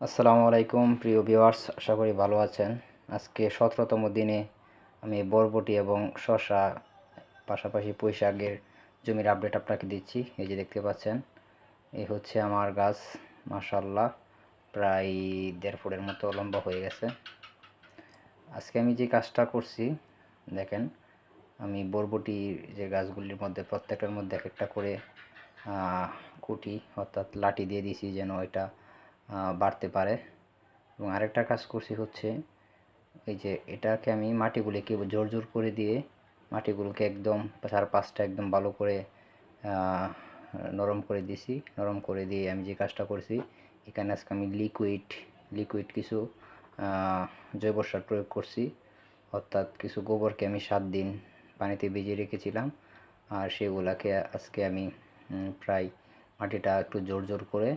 আসসালামু আলাইকুম প্রিয় ভিউয়ার্স, আশা করি ভালো আছেন। আজকে 17তম দিনে আমি বরবটি এবং শসা পাশাপাশি পুঁই শাকের জমির আপডেট আপনাকে দিচ্ছি। এই যে দেখতে পাচ্ছেন, এই হচ্ছে আমার গাছ। মাশাআল্লাহ, প্রায় 1.5 ফুটের মতো লম্বা হয়ে গেছে। আজকে আমি যে কাজটা করছি দেখেন, আমি বরবটির যে গাছগুলির মধ্যে প্রত্যেকটার মধ্যে এক একটা করে কুটি অর্থাৎ লাঠি দিয়ে দিয়েছি যেন এটা বাড়তে পারে। এবং আরেকটা কাজ করছি হচ্ছে এই যে এটাকে আমি মাটিগুলিকে জোর জোর করে দিয়ে মাটিগুলোকে একদম 4-5টা একদম ভালো করে নরম করে দিছি। নরম করে দিয়ে আমি যে কাজটা করছি, এখানে আজকে আমি লিকুইড কিছু জৈব সার প্রয়োগ করছি। অর্থাৎ কিছু গোবরকে আমি 7 দিন পানিতে ভিজিয়ে রেখেছিলাম, আর সেগুলাকে আজকে আমি প্রায় মাটিটা একটু জোর জোর করে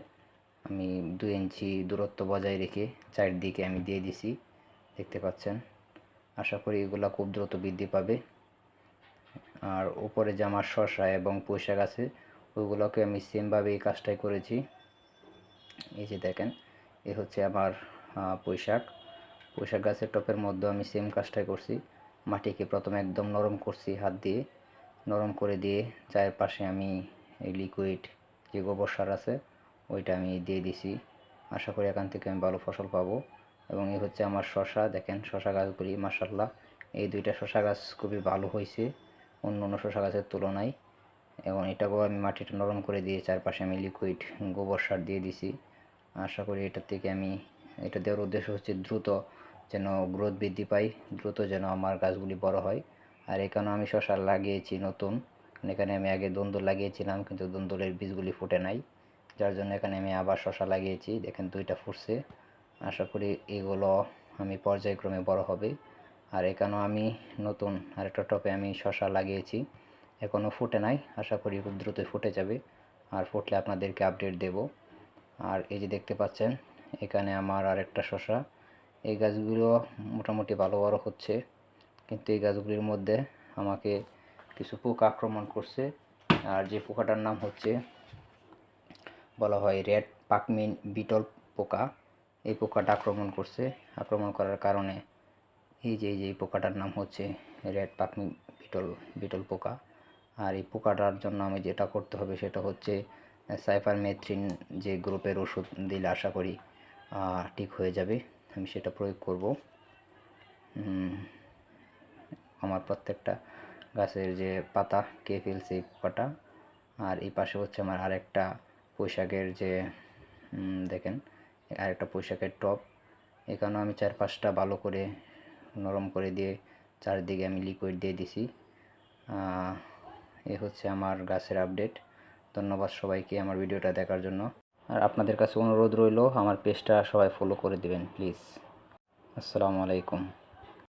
আমি 2 ইঞ্চি দূরত্ব বজায় রেখে চারদিকে আমি দিয়ে দিছি। দেখতে পাচ্ছেন, আশা করি এগুলা খুব দ্রুত বৃদ্ধি পাবে। আর উপরে যে আমার শসা এবং পুঁই শাক আছে ওইগুলোকে আমি সেমভাবে এই কাজটাই করেছি। এই যে দেখেন, এই হচ্ছে আমার পুঁই শাক গাছের টপের মধ্যে আমি সেম কাজটাই করছি। মাটিকে প্রথমে একদম নরম করছি, হাত দিয়ে নরম করে দিয়ে চারপাশে আমি এই লিকুইড যে গোবর সার আছে ওইটা আমি দিয়ে দিছি। আশা করি এখান থেকে আমি ভালো ফসল পাবো। এবং এই হচ্ছে আমার শসা। দেখেন শসা গাছগুলি মাশাআল্লাহ, এই দুইটা শসা গাছ খুবই ভালো হয়েছে অন্য অন্য শসা গাছের তুলনায়। এবং এটাকেও আমি মাটিটা নরম করে দিয়ে চারপাশে আমি লিকুইড গোবর সার দিয়ে দিছি। আশা করি এটা থেকে আমি এটা দেওয়ার উদ্দেশ্য হচ্ছে দ্রুত যেন গ্রোথ বৃদ্ধি পায়, দ্রুত যেন আমার গাছগুলি বড় হয়। আর এখানেও আমি শসা লাগিয়েছি নতুন। এখানে আমি আগে দন্দুল লাগিয়েছিলাম, কিন্তু দন্দুলের বীজগুলি ফুটে নাই, যার জন্য এখানে আমি আবার শসা লাগিয়েছি। দেখেন 2টা ফুটছে। আশা করি এগুলো আমি পর্যায়ক্রমে বড় হবে। আর এখানেও আমি নতুন আরেকটা টপে আমি শসা লাগিয়েছি, এখনও ফুটে নাই। আশা করি খুব দ্রুত ফুটে যাবে, আর ফুটলে আপনাদেরকে আপডেট দেব। আর এই যে দেখতে পাচ্ছেন, এখানে আমার আরেকটা শসা। এই গাছগুলো মোটামুটি ভালো বড় হচ্ছে, কিন্তু এই গাছগুলির মধ্যে আমাকে কিছু পোকা আক্রমণ করছে। আর যে পোকাটার নাম হচ্ছে বলা হয় রেড পাকমিন বিটল পোকা। এই পোকাটা আক্রমণ করছে। আক্রমণ করার কারণে এই যে পোকাটার নাম হচ্ছে রেড পাকমিন বিটল পোকা। আর এই পোকাটার জন্য আমি যেটা করতে হবে সেটা হচ্ছে সাইপারমেথ্রিন যে গ্রুপের ওষুধ দিলে আশা করি ঠিক হয়ে যাবে। আমি সেটা প্রয়োগ করব আমার প্রত্যেকটা গাছের যে পাতা খেয়ে ফেলছে এই পোকাটা। আর এই পাশে হচ্ছে আমার আরেকটা পুঁই শাকের যে দেখেন আরেকটা পুঁই শাকের টব। এখানেও আমি 4-5টা ভালো করে নরম করে দিয়ে চারদিকে আমি লিকুইড দিয়ে দিছি। এই হচ্ছে আমার গাছের আপডেট। ধন্যবাদ সবাইকে আমার ভিডিওটা দেখার জন্য। আর আপনাদের কাছে অনুরোধ রইল আমার পেজটা সবাই ফলো করে দিবেন প্লিজ। আসসালামু আলাইকুম।